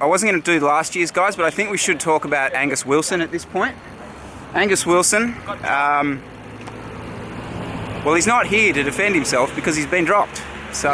I wasn't going to do last year's guys, but I think we should talk about Angus Wilson at this point. Angus Wilson, well, he's not here to defend himself because he's been dropped. So...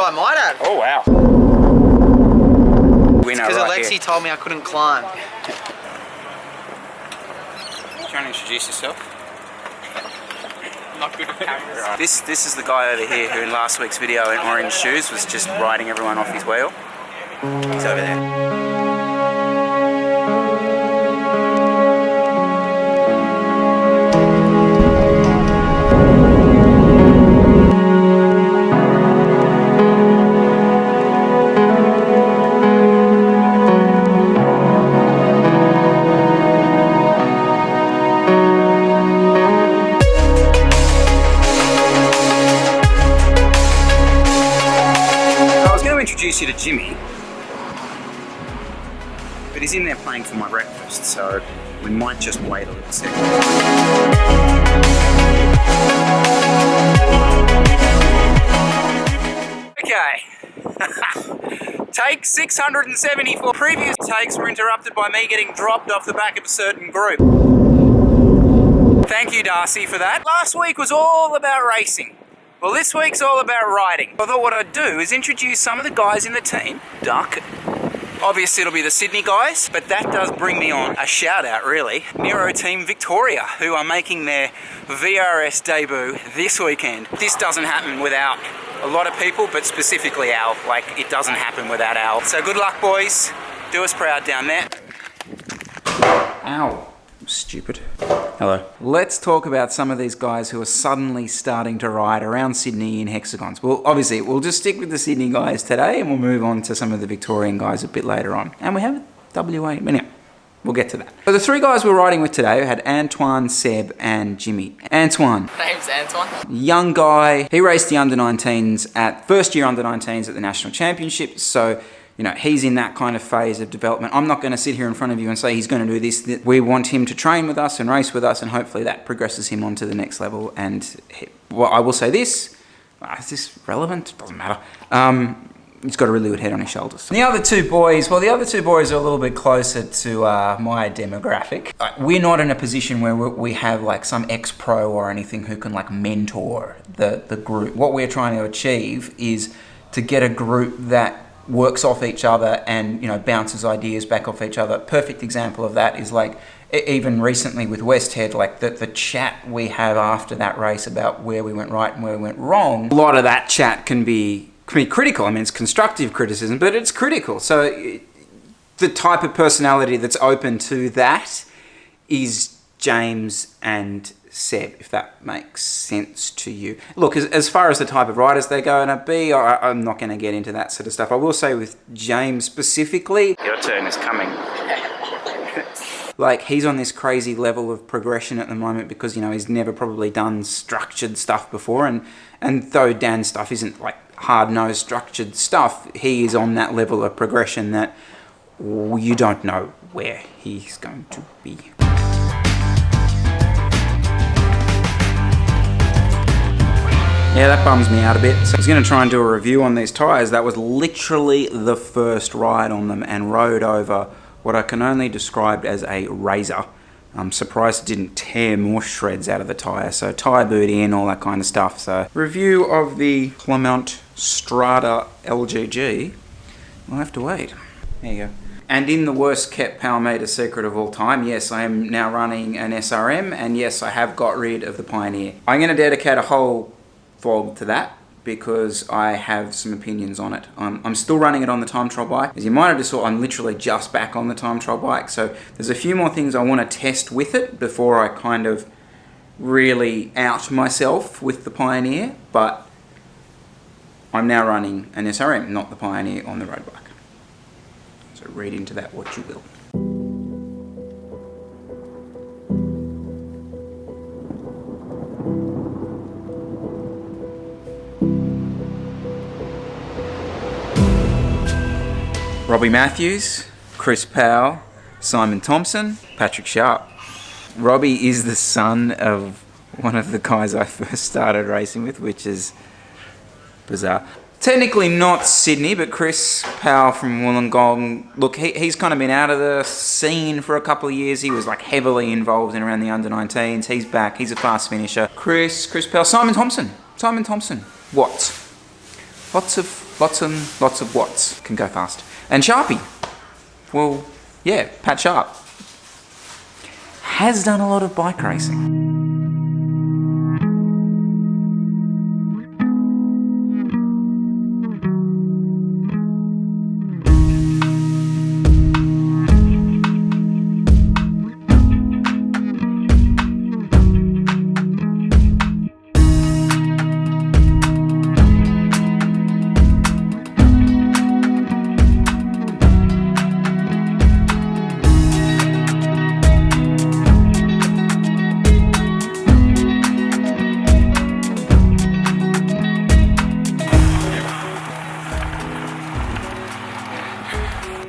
I might have. Oh wow. Winner because right Alexi here. told me I couldn't climb. Do you want to introduce yourself? Not good at cameras. This is the guy over here who in last week's video in orange shoes was just riding everyone off his wheel. He's over there. Introduce you to Jimmy, but he's in there playing for my breakfast, so we might just wait a little second. Okay. Take 674. Previous takes were interrupted by me getting dropped off the back of a certain group. Thank you, Darcy, for that. Last week was all about racing. Well, this week's all about riding. I thought what I'd do is introduce some of the guys in the team. Duck. Obviously it'll be the Sydney guys, but that does bring me on a shout out really. Nero Team Victoria, who are making their VRS debut this weekend. This doesn't happen without a lot of people, but specifically Al. Like, it doesn't happen without Al. So good luck, boys. Do us proud down there. Ow. Stupid. Hello. Let's talk about some of these guys who are suddenly starting to ride around Sydney in hexagons. Well, obviously, we'll just stick with the Sydney guys today and we'll move on to some of the Victorian guys a bit later on. And we have WA. Anyway, we'll get to that. So the three guys we're riding with today had Antoine, Seb and Jimmy. Antoine. Name's Antoine. Young guy. He raced the under-19s at first year under-19s at the National Championships. So you know, he's in that kind of phase of development. I'm not going to sit here in front of you and say he's going to do this. We want him to train with us and race with us, and hopefully that progresses him on to the next level. And well, I will say this, is this relevant? Doesn't matter. He's got a really good head on his shoulders. The other two boys, well, the other two boys are a little bit closer to my demographic. We're not in a position where we have like some ex-pro or anything who can like mentor the group. What we're trying to achieve is to get a group that works off each other and, you know, bounces ideas back off each other. Perfect example of that is like, even recently with Westhead, like the chat we have after that race about where we went right and where we went wrong. A lot of that chat can be critical. I mean, it's constructive criticism, but it's critical. So the type of personality that's open to that is James and Seb, if that makes sense to you. Look, as far as the type of riders they're going to be, I'm not going to get into that sort of stuff. I will say with James specifically, your turn is coming. Like, he's on this crazy level of progression at the moment because, you know, he's never probably done structured stuff before, and though Dan's stuff isn't like hard-nosed structured stuff, he is on that level of progression that you don't know where he's going to be. Yeah, that bums me out a bit. So I was going to try and do a review on these tyres. That was literally the first ride on them and rode over what I can only describe as a razor. I'm surprised it didn't tear more shreds out of the tyre. So tyre boot in, all that kind of stuff. So review of the Clement Strada LGG. We'll have to wait. There you go. And in the worst kept power meter secret of all time, yes, I am now running an SRM, and yes, I have got rid of the Pioneer. I'm going to dedicate a whole vlog to that because I have some opinions on it. I'm still running it on the time trial bike. As you might have just saw, I'm literally just back on the time trial bike. So there's a few more things I want to test with it before I kind of really out myself with the Pioneer. But I'm now running an SRM, not the Pioneer on the road bike. So read into that what you will. Robbie Matthews, Chris Powell, Simon Thompson, Patrick Sharp. Robbie is the son of one of the guys I first started racing with, which is bizarre. Technically not Sydney, but Chris Powell from Wollongong. Look, he's kind of been out of the scene for a couple of years. He was like heavily involved in around the under-19s. He's back. He's a fast finisher. Chris Powell, Simon Thompson. Watts. Lots of watts. Can go fast. And Sharpie. Well, yeah, Pat Sharp. Has done a lot of bike racing.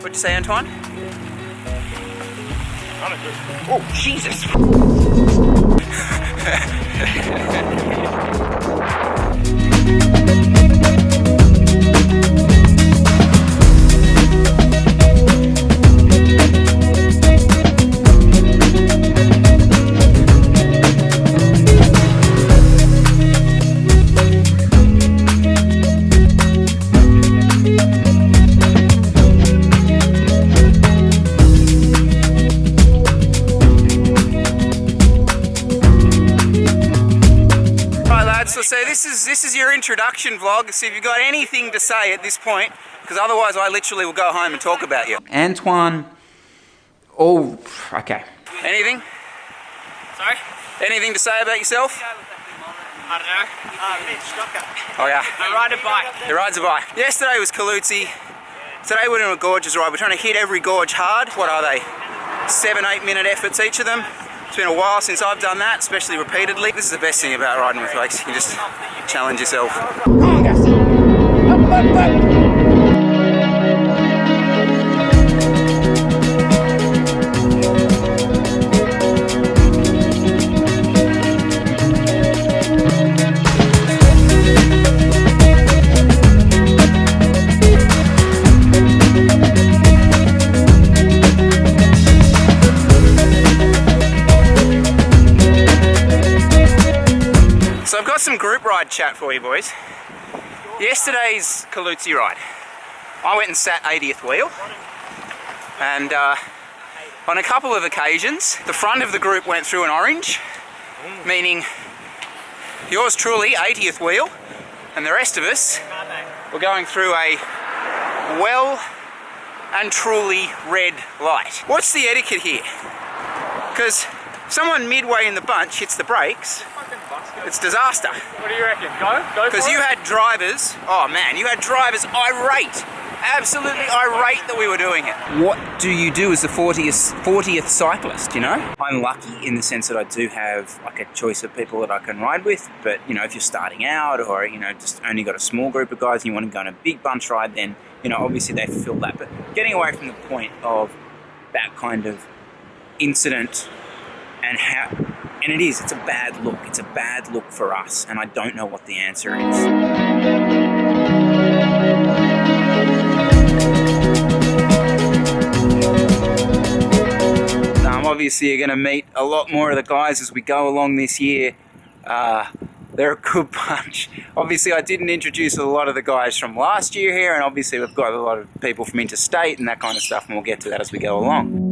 What'd you say, Antoine? Oh, Jesus! So this is your introduction vlog. So if you've got anything to say at this point, because otherwise I literally will go home and talk about you. Antoine. Oh, okay. Anything? Sorry? Anything to say about yourself? I don't know. Mitch Stocker. Oh yeah. I ride a bike. He rides a bike. Yesterday was Kalutzi. Today we're doing a gorgeous ride. We're trying to hit every gorge hard. What are they? 7-8 minute efforts each of them. It's been a while since I've done that, especially repeatedly. This is the best thing about riding with Rakes. You just challenge yourself. So I've got some group ride chat for you boys. Yesterday's Kalutzi ride, I went and sat 80th wheel, and on a couple of occasions the front of the group went through an orange, meaning yours truly 80th wheel, and the rest of us were going through a well and truly red light. What's the etiquette here? Because someone midway in the bunch hits the brakes, it's disaster. What do you reckon? Go Because you had drivers, oh man, you had drivers irate, absolutely irate that we were doing it. What do you do as the 40th cyclist, you know? I'm lucky in the sense that I do have like a choice of people that I can ride with, but you know, if you're starting out or, you know, just only got a small group of guys and you want to go on a big bunch ride, then, you know, obviously they fulfill that. But getting away from the point of that kind of incident and how And it is, it's a bad look. It's a bad look for us, and I don't know what the answer is. Obviously, you're going to meet a lot more of the guys as we go along this year. They're a good bunch. Obviously, I didn't introduce a lot of the guys from last year here, and obviously we've got a lot of people from interstate and that kind of stuff, and we'll get to that as we go along.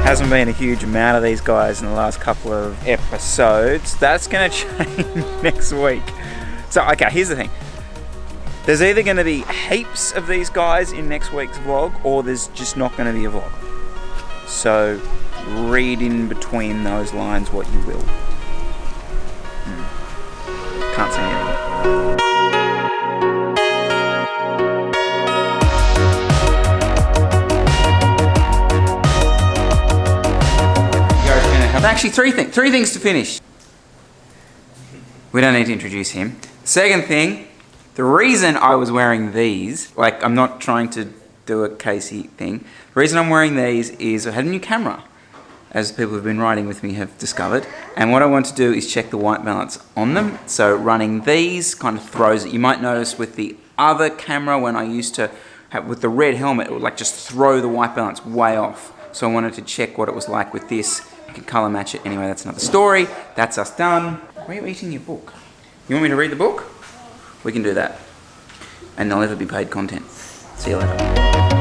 Hasn't been a huge amount of these guys in the last couple of episodes. That's going to change next week. So, okay, here's the thing. There's either going to be heaps of these guys in next week's vlog, or there's just not going to be a vlog. So, read in between those lines what you will. Can't say anything. Actually, three things to finish. We don't need to introduce him. Second thing, the reason I was wearing these, like I'm not trying to do a Casey thing, the reason I'm wearing these is I had a new camera, as people who've been riding with me have discovered, and what I want to do is check the white balance on them. So running these kind of throws it. You might notice with the other camera when I used to have, with the red helmet, it would like just throw the white balance way off. So I wanted to check what it was like with this. You can colour match it. Anyway, that's another story. That's us done. Why are you eating your book? You want me to read the book? We can do that. And they'll never be paid content. See you later.